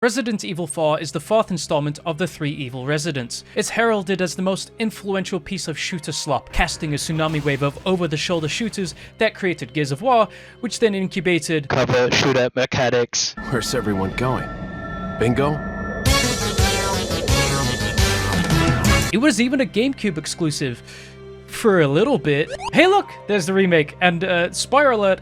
Resident Evil 4 is the fourth installment of the three evil residents. It's heralded as the most influential piece of shooter slop, casting a tsunami wave of over-the-shoulder shooters that created Gears of War, which then incubated cover shooter mechanics. Where's everyone going? Bingo? It was even a GameCube exclusive for a little bit. Hey look, there's the remake, and spoiler alert,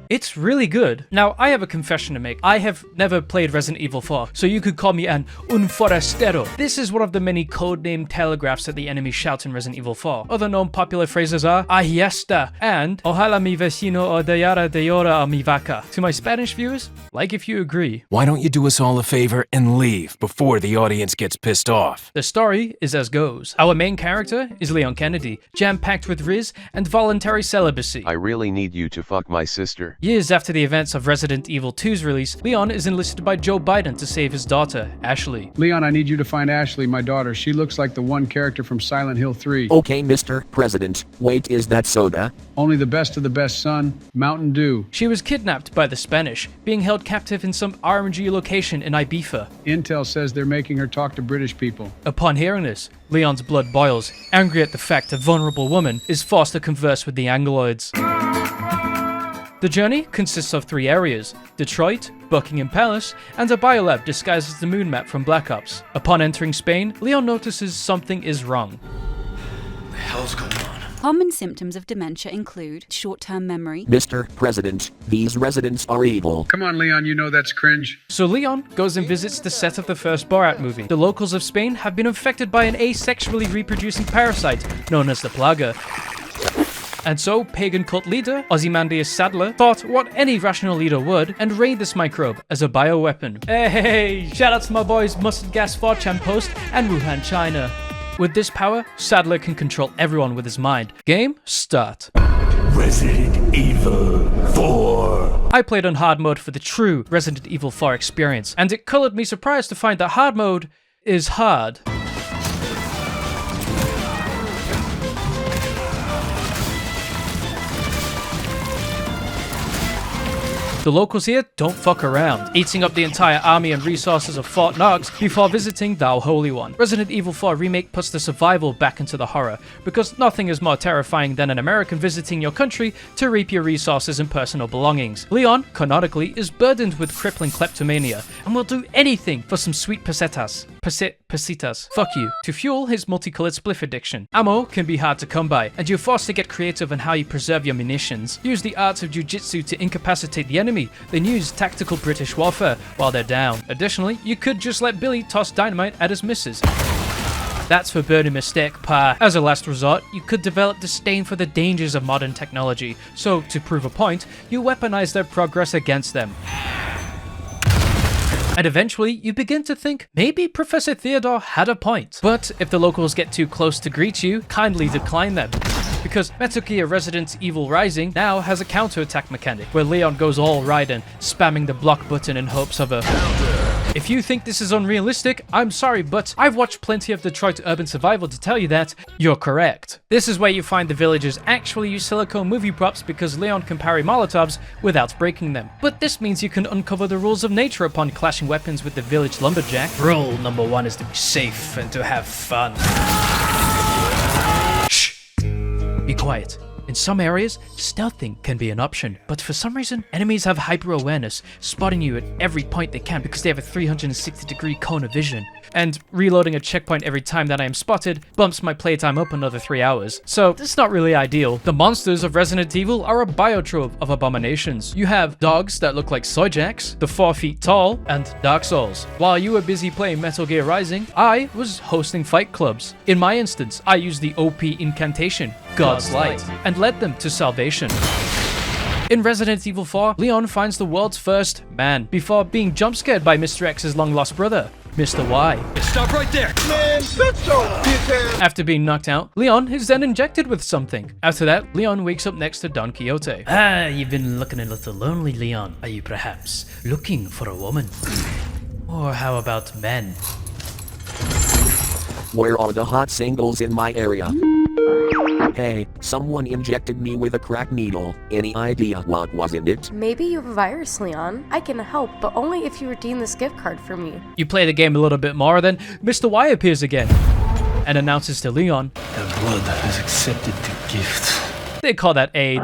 it's really good. Now, I have a confession to make. I have never played Resident Evil 4, so you could call me an un forastero. This is one of the many codename telegraphs that the enemy shout in Resident Evil 4. Other known popular phrases are ahí está and ojalá mi vecino odiara de hora a mi vaca. To my Spanish viewers, like if you agree. Why don't you do us all a favor and leave before the audience gets pissed off? The story is as goes. Our main character is Leon Kennedy, jam-packed with Riz and voluntary celibacy. I really need you to fuck my sister. Years after the events of Resident Evil 2's release, Leon is enlisted by Joe Biden to save his daughter, Ashley. Leon, I need you to find Ashley, my daughter. She looks like the one character from Silent Hill 3. Okay, Mr. President. Wait, is that soda? Only the best of the best, son. Mountain Dew. She was kidnapped by the Spanish, being held captive in some RNG location in Ibiza. Intel says they're making her talk to British people. Upon hearing this, Leon's blood boils, angry at the fact a vulnerable woman is forced to converse with the Angloids. The journey consists of three areas: Detroit, Buckingham Palace, and a biolab disguised as the moon map from Black Ops. Upon entering Spain, Leon notices something is wrong. What the hell's going on? Common symptoms of dementia include short-term memory. Mr. President, these residents are evil. Come on, Leon, you know that's cringe. So Leon goes and visits the set of the first Borat movie. The locals of Spain have been infected by an asexually reproducing parasite known as the Plaga. And so, pagan cult leader Ozymandias Sadler thought what any rational leader would and raid this microbe as a bioweapon. Hey, shout out to my boys Mustard Gas 4chan Post and Wuhan, China. With this power, Sadler can control everyone with his mind. Game, start. Resident Evil 4. I played on hard mode for the true Resident Evil 4 experience, and it colored me surprised to find that hard mode is hard. The locals here don't fuck around, eating up the entire army and resources of Fort Knox before visiting Thou Holy One. Resident Evil 4 Remake puts the survival back into the horror, because nothing is more terrifying than an American visiting your country to reap your resources and personal belongings. Leon, canonically, is burdened with crippling kleptomania, and will do anything for some sweet pesetas. Pesitas. Fuck you. To fuel his multicolored spliff addiction. Ammo can be hard to come by, and you're forced to get creative on how you preserve your munitions. Use the arts of jujitsu to incapacitate the enemy, then use tactical British warfare while they're down. Additionally, you could just let Billy toss dynamite at his missus. That's for burning mistake, pa. As a last resort, you could develop disdain for the dangers of modern technology, so to prove a point, you weaponize their progress against them. And eventually, you begin to think, maybe Professor Theodore had a point. But if the locals get too close to greet you, kindly decline them. Because Metal Gear Resident Evil Rising now has a counterattack mechanic, where Leon goes all Raiden, spamming the block button in hopes of a... If you think this is unrealistic, I'm sorry, but I've watched plenty of Detroit Urban Survival to tell you that you're correct. This is where you find the villagers actually use silicone movie props because Leon can parry Molotovs without breaking them. But this means you can uncover the rules of nature upon clashing weapons with the village lumberjack. Rule number 1 is to be safe and to have fun. Shh! Be quiet. In some areas, stealthing can be an option, but for some reason, enemies have hyper-awareness, spotting you at every point they can because they have a 360-degree cone of vision. And reloading a checkpoint every time that I am spotted bumps my playtime up another 3 hours. So, it's not really ideal. The monsters of Resident Evil are a biotrove of abominations. You have dogs that look like Sojaks, the 4 feet tall, and Dark Souls. While you were busy playing Metal Gear Rising, I was hosting fight clubs. In my instance, I used the OP incantation, God's Light, and led them to salvation. In Resident Evil 4, Leon finds the world's first man, before being jump-scared by Mr. X's long-lost brother, Mr. Y. Stop right there! Man, that's so bitch. After being knocked out, Leon is then injected with something. After that, Leon wakes up next to Don Quixote. Ah, you've been looking a little lonely, Leon. Are you perhaps looking for a woman? Or how about men? Where are the hot singles in my area? Hey, someone injected me with a crack needle. Any idea what was in it? Maybe you have a virus, Leon. I can help, but only if you redeem this gift card for me. You play the game a little bit more, then Mr. Y appears again and announces to Leon, The blood has accepted the gift. they call that aid.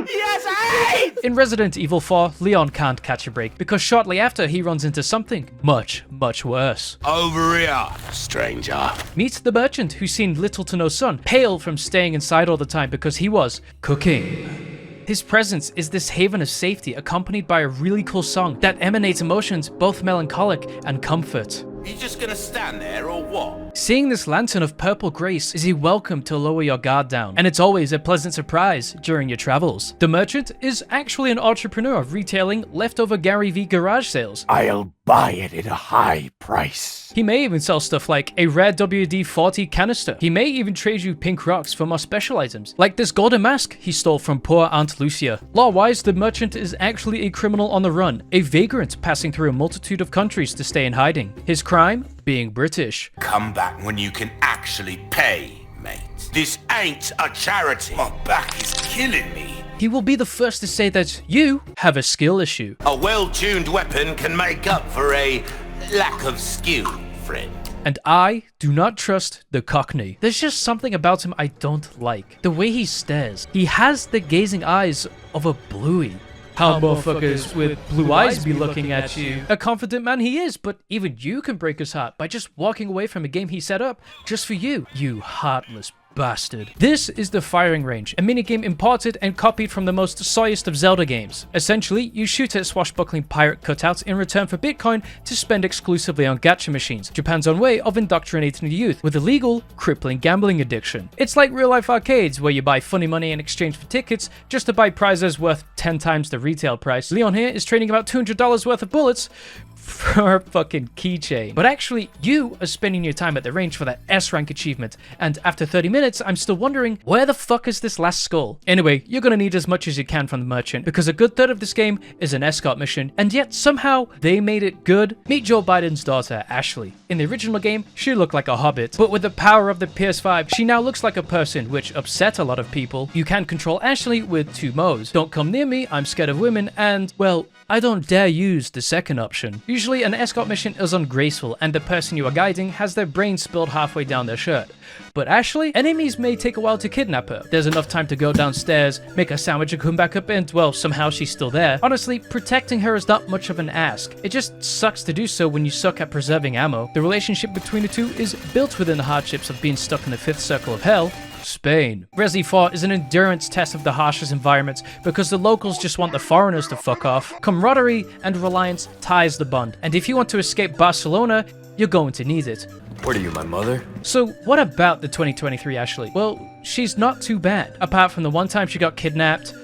Yes, aid! In Resident Evil 4, Leon can't catch a break because shortly after he runs into something much, much worse. Over here, stranger. Meet the merchant who's seen little to no sun, pale from staying inside all the time because he was cooking. His presence is this haven of safety accompanied by a really cool song that emanates emotions both melancholic and comfort. You just gonna stand there or what? Seeing this lantern of purple grace is a welcome to lower your guard down, and it's always a pleasant surprise during your travels. The merchant is actually an entrepreneur retailing leftover Gary V garage sales. I'll buy it at a high price. He may even sell stuff like a rare WD-40 canister. He may even trade you pink rocks for more special items, like this golden mask he stole from poor Aunt Lucia. Law-wise, the merchant is actually a criminal on the run, a vagrant passing through a multitude of countries to stay in hiding. His crime? Being British. Come back when you can actually pay, mate. This ain't a charity. My back is killing me. He will be the first to say that you have a skill issue. A well-tuned weapon can make up for a lack of skill, friend. And I do not trust the Cockney. There's just something about him I don't like. The way he stares. He has the gazing eyes of a bluey. How motherfuckers with blue eyes be looking at you? A confident man he is, but even you can break his heart by just walking away from a game he set up just for you, you heartless bastard. This is the firing range, a minigame imported and copied from the most soyest of Zelda games. Essentially, you shoot at swashbuckling pirate cutouts in return for Bitcoin to spend exclusively on gacha machines, Japan's own way of indoctrinating the youth with illegal, crippling gambling addiction. It's like real-life arcades where you buy funny money in exchange for tickets just to buy prizes worth 10 times the retail price. Leon here is trading about $200 worth of bullets for a fucking keychain. But actually, you are spending your time at the range for that S-rank achievement, and after 30 minutes, I'm still wondering, where the fuck is this last skull? Anyway, you're gonna need as much as you can from the merchant, because a good third of this game is an escort mission, and yet somehow they made it good. Meet Joe Biden's daughter, Ashley. In the original game, she looked like a hobbit, but with the power of the PS5, she now looks like a person, which upset a lot of people. You can control Ashley with two modes. Don't come near me, I'm scared of women, and, well, I don't dare use the second option. Usually an escort mission is ungraceful and the person you are guiding has their brain spilled halfway down their shirt. But Ashley, enemies may take a while to kidnap her. There's enough time to go downstairs, make a sandwich and come back up and, well, somehow she's still there. Honestly, protecting her is not much of an ask. It just sucks to do so when you suck at preserving ammo. The relationship between the two is built within the hardships of being stuck in the fifth circle of hell, Spain. Resleep 4 is an endurance test of the harshest environments because the locals just want the foreigners to fuck off. Camaraderie and reliance ties the bond, and if you want to escape Barcelona, you're going to need it. What are you, my mother? So what about the 2023 Ashley? Well, she's not too bad, apart from the one time she got kidnapped,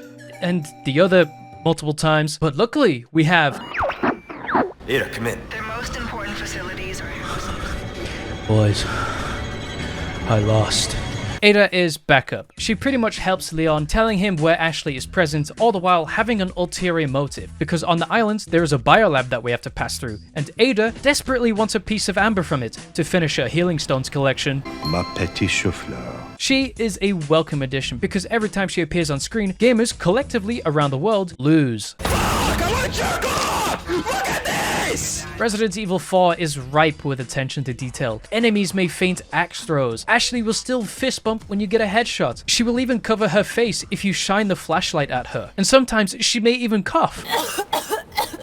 and the other multiple times. But luckily, we have... Here, come in. Their most important facilities are houses. Boys, I lost. Ada is backup. She pretty much helps Leon, telling him where Ashley is present, all the while having an ulterior motive, because on the island there is a biolab that we have to pass through, and Ada desperately wants a piece of amber from it to finish her healing stones collection. Ma petit chou-fleur. She is a welcome addition, because every time she appears on screen, gamers collectively around the world lose. Fuck, I wanna jerk off! Look at this! Resident Evil 4 is ripe with attention to detail. Enemies may feint axe throws. Ashley will still fist bump when you get a headshot. She will even cover her face if you shine the flashlight at her. And sometimes she may even cough.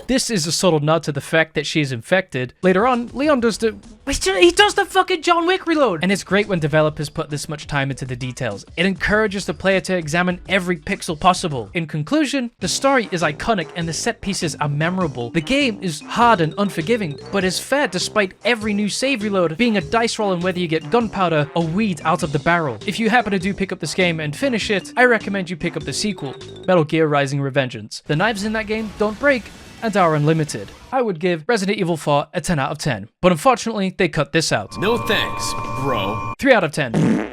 This is a subtle nod to the fact that she is infected. Later on, Leon does the... He does the fucking John Wick reload! And it's great when developers put this much time into the details. It encourages the player to examine every pixel possible. In conclusion, the story is iconic and the set pieces are memorable. The game is hard and unforgiving, but is fair despite every new save reload being a dice roll on whether you get gunpowder or weed out of the barrel. If you happen to do pick up this game and finish it, I recommend you pick up the sequel, Metal Gear Rising: Revengeance. The knives in that game don't break, and are unlimited. I would give Resident Evil 4 a 10 out of 10, but unfortunately, they cut this out. No thanks, bro. 3 out of 10.